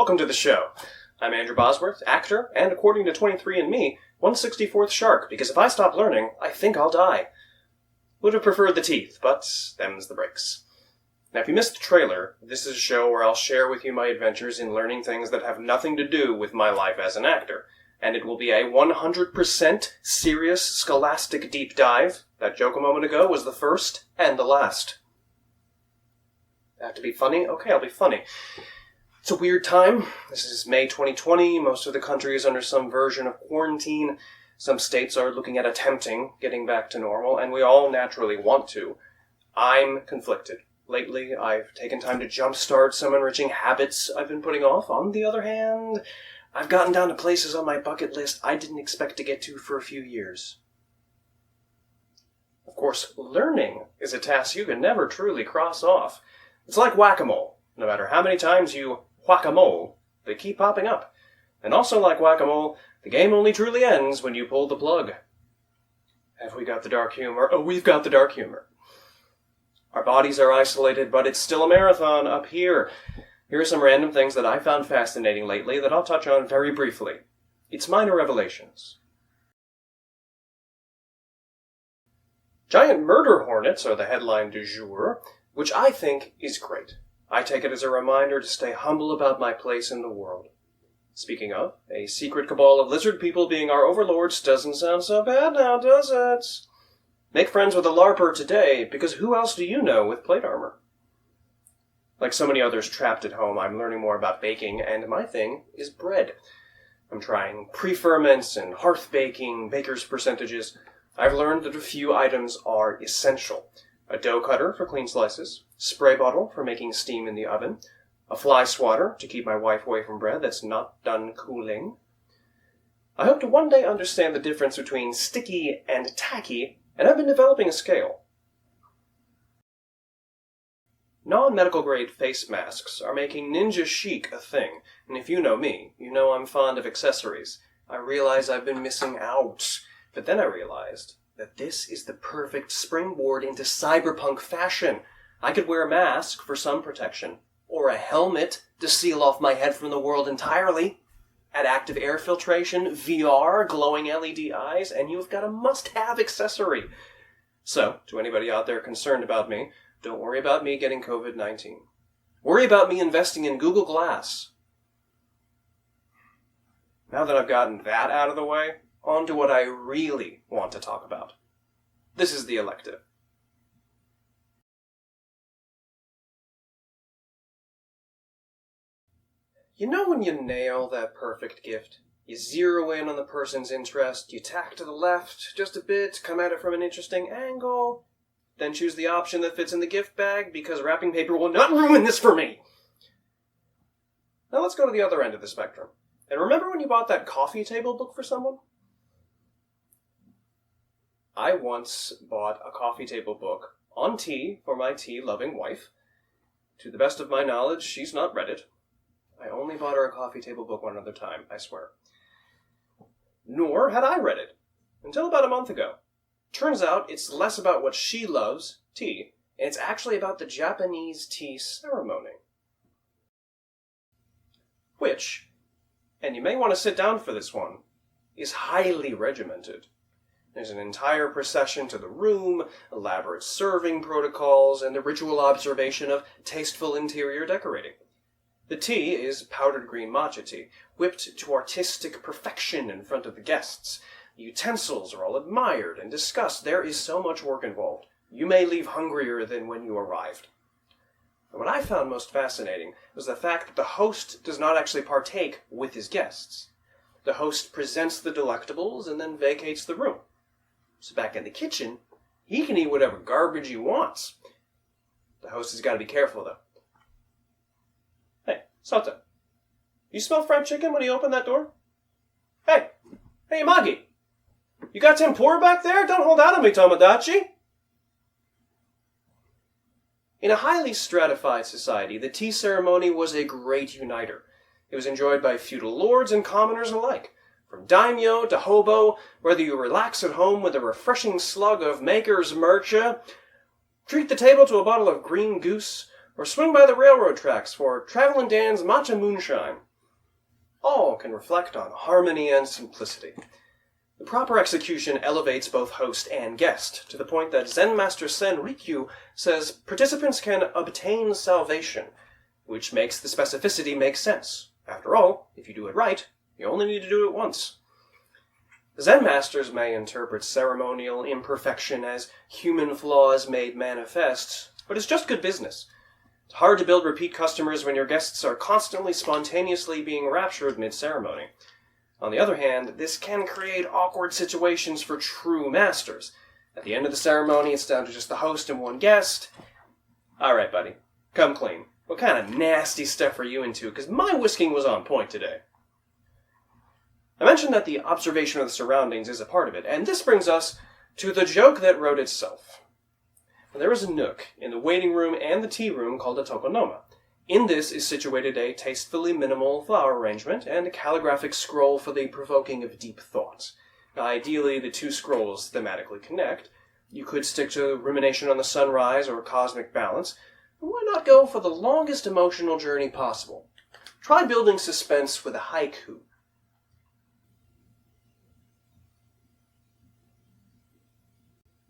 Welcome to the show. I'm Andrew Bosworth, actor, and according to 23andMe, 164th shark, because if I stop learning, I think I'll die. Would have preferred the teeth, but them's the breaks. Now, if you missed the trailer, this is a show where I'll share with you my adventures in learning things that have nothing to do with my life as an actor. And it will be a 100% serious, scholastic deep dive. That joke a moment ago was the first and the last. Have to be funny? Okay, I'll be funny. It's a weird time. This is May 2020. Most of the country is under some version of quarantine. Some states are looking at attempting getting back to normal, and we all naturally want to. I'm conflicted. Lately, I've taken time to jumpstart some enriching habits I've been putting off. On the other hand, I've gotten down to places on my bucket list I didn't expect to get to for a few years. Of course, learning is a task you can never truly cross off. It's like whack-a-mole. No matter how many times you whack-a-mole, they keep popping up. And also like whack-a-mole, the game only truly ends when you pull the plug. Have we got the dark humor? Oh, we've got the dark humor. Our bodies are isolated, but it's still a marathon up here. Here are some random things that I found fascinating lately that I'll touch on very briefly. It's minor revelations. Giant murder hornets are the headline du jour, which I think is great. I take it as a reminder to stay humble about my place in the world. Speaking of, a secret cabal of lizard people being our overlords doesn't sound so bad now, does it? Make friends with a LARPer today, because who else do you know with plate armor? Like so many others trapped at home, I'm learning more about baking, and my thing is bread. I'm trying pre-ferments and hearth baking, baker's percentages. I've learned that a few items are essential. A dough cutter for clean slices, spray bottle for making steam in the oven, a fly swatter to keep my wife away from bread that's not done cooling. I hope to one day understand the difference between sticky and tacky, and I've been developing a scale. Non-medical grade face masks are making ninja chic a thing, and if you know me, you know I'm fond of accessories. I realize I've been missing out, but then I realized that this is the perfect springboard into cyberpunk fashion. I could wear a mask for sun protection, or a helmet to seal off my head from the world entirely. Add active air filtration, VR, glowing LED eyes, and you've got a must-have accessory. So, to anybody out there concerned about me, don't worry about me getting COVID-19. Worry about me investing in Google Glass. Now that I've gotten that out of the way, on to what I really want to talk about. This is the elective. You know when you nail that perfect gift? You zero in on the person's interest, you tack to the left just a bit, come at it from an interesting angle, then choose the option that fits in the gift bag because wrapping paper will not ruin this for me! Now let's go to the other end of the spectrum. And remember when you bought that coffee table book for someone? I once bought a coffee table book on tea for my tea-loving wife. To the best of my knowledge, she's not read it. I only bought her a coffee table book one other time, I swear. Nor had I read it, until about a month ago. Turns out it's less about what she loves, tea, and it's actually about the Japanese tea ceremony. Which, and you may want to sit down for this one, is highly regimented. There's an entire procession to the room, elaborate serving protocols, and the ritual observation of tasteful interior decorating. The tea is powdered green matcha tea, whipped to artistic perfection in front of the guests. The utensils are all admired and discussed. There is so much work involved. You may leave hungrier than when you arrived. And what I found most fascinating was the fact that the host does not actually partake with his guests. The host presents the delectables and then vacates the room. So back in the kitchen, he can eat whatever garbage he wants. The host has got to be careful, though. Hey, Sota, you smell fried chicken when you open that door? Hey, Yamagi, you got tempura back there? Don't hold out on me, Tomodachi. In a highly stratified society, the tea ceremony was a great uniter. It was enjoyed by feudal lords and commoners alike. From daimyo to hobo, whether you relax at home with a refreshing slug of Maker's Mercha, treat the table to a bottle of Green Goose, or swing by the railroad tracks for Travelin' Dan's Matcha Moonshine. all can reflect on harmony and simplicity. The proper execution elevates both host and guest, to the point that Zen Master Sen Rikyu says participants can obtain salvation, which makes the specificity make sense. After all, if you do it right, you only need to do it once. Zen masters may interpret ceremonial imperfection as human flaws made manifest, but it's just good business. It's hard to build repeat customers when your guests are constantly spontaneously being raptured mid-ceremony. On the other hand, this can create awkward situations for true masters. At the end of the ceremony, it's down to just the host and one guest. Alright, buddy, come clean. What kind of nasty stuff are you into? Because my whisking was on point today. I mentioned that the observation of the surroundings is a part of it, and this brings us to the joke that wrote itself. There is a nook in the waiting room and the tea room called a tokonoma. In this is situated a tastefully minimal flower arrangement and a calligraphic scroll for the provoking of deep thought. Ideally, the two scrolls thematically connect. You could stick to rumination on the sunrise or cosmic balance. Why not go for the longest emotional journey possible? Try building suspense with a haiku.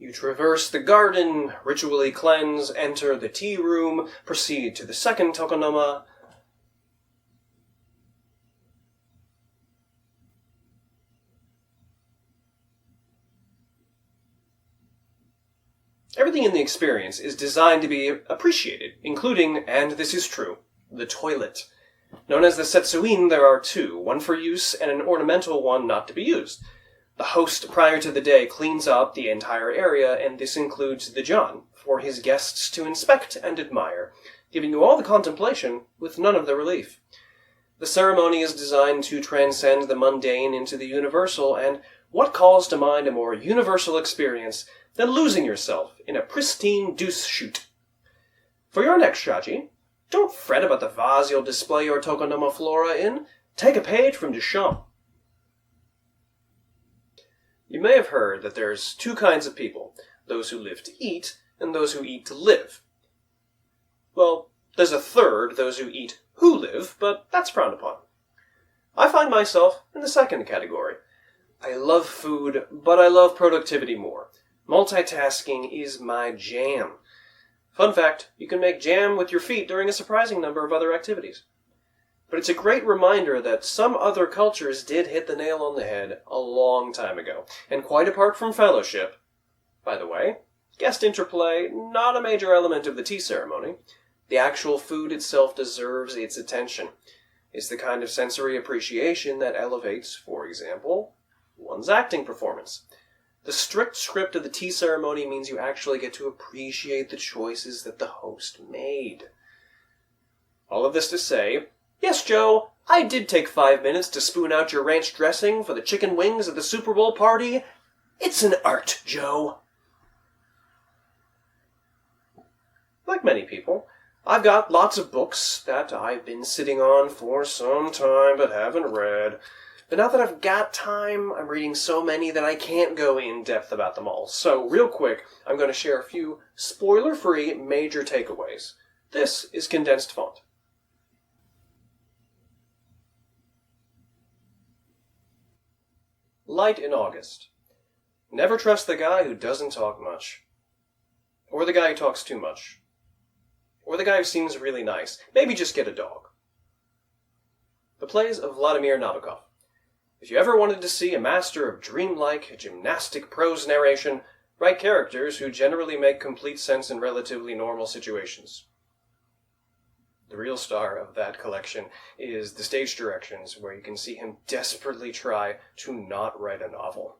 You traverse the garden, ritually cleanse, enter the tea room, proceed to the second tokonoma. Everything in the experience is designed to be appreciated, including, and this is true, the toilet. Known as the setsuin, there are two, one for use and an ornamental one not to be used. The host, prior to the day, cleans up the entire area, and this includes the John, for his guests to inspect and admire, giving you all the contemplation with none of the relief. The ceremony is designed to transcend the mundane into the universal, and what calls to mind a more universal experience than losing yourself in a pristine deuce shoot? For your next shaji, don't fret about the vase you'll display your tokonoma flora in. Take a page from Duchamp. You may have heard that there's two kinds of people, those who live to eat and those who eat to live. Well, there's a third, those who eat who live, but that's frowned upon. I find myself in the second category. I love food, but I love productivity more. Multitasking is my jam. Fun fact, you can make jam with your feet during a surprising number of other activities. But it's a great reminder that some other cultures did hit the nail on the head a long time ago. And quite apart from fellowship, by the way, guest interplay, not a major element of the tea ceremony, the actual food itself deserves its attention. It's the kind of sensory appreciation that elevates, for example, one's acting performance. The strict script of the tea ceremony means you actually get to appreciate the choices that the host made. All of this to say, yes, Joe, I did take 5 minutes to spoon out your ranch dressing for the chicken wings at the Super Bowl party. It's an art, Joe. Like many people, I've got lots of books that I've been sitting on for some time but haven't read. But now that I've got time, I'm reading so many that I can't go in depth about them all. So, real quick, I'm going to share a few spoiler-free major takeaways. This is condensed font. Light in August. Never trust the guy who doesn't talk much. Or the guy who talks too much. Or the guy who seems really nice. Maybe just get a dog. The plays of Vladimir Nabokov. If you ever wanted to see a master of dreamlike, gymnastic prose narration, write characters who generally make complete sense in relatively normal situations. The real star of that collection is the stage directions, where you can see him desperately try to not write a novel.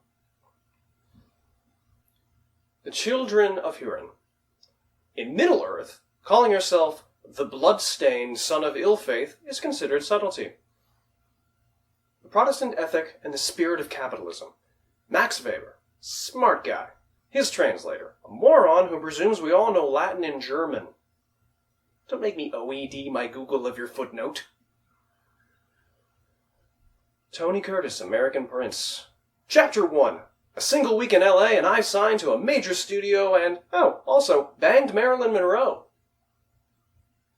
The Children of Huron. In Middle-earth, calling yourself the blood-stained son of ill-faith is considered subtlety. The Protestant Ethic and the Spirit of Capitalism. Max Weber, smart guy. His translator, a moron who presumes we all know Latin and German. Don't make me OED my Google of your footnote. Tony Curtis, American Prince. Chapter 1. A single week in LA and I signed to a major studio and, also, banged Marilyn Monroe.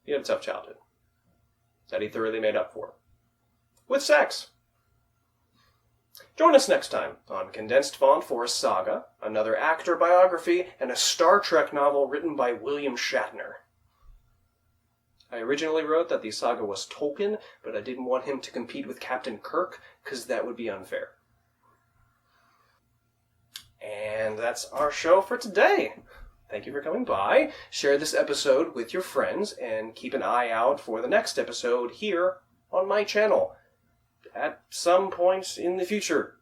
He had a tough childhood that he thoroughly made up for. with sex. Join us next time on Condensed Font for a Saga, another actor biography, and a Star Trek novel written by William Shatner. I originally wrote that the saga was Tolkien, but I didn't want him to compete with Captain Kirk, because that would be unfair. And that's our show for today. Thank you for coming by. Share this episode with your friends, and keep an eye out for the next episode here on my channel at some point in the future.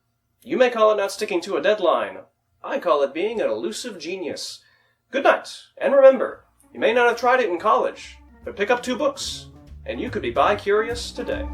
You may call it not sticking to a deadline. I call it being an elusive genius. Good night, and remember, you may not have tried it in college, but pick up 2 books, and you could be bi-curious today.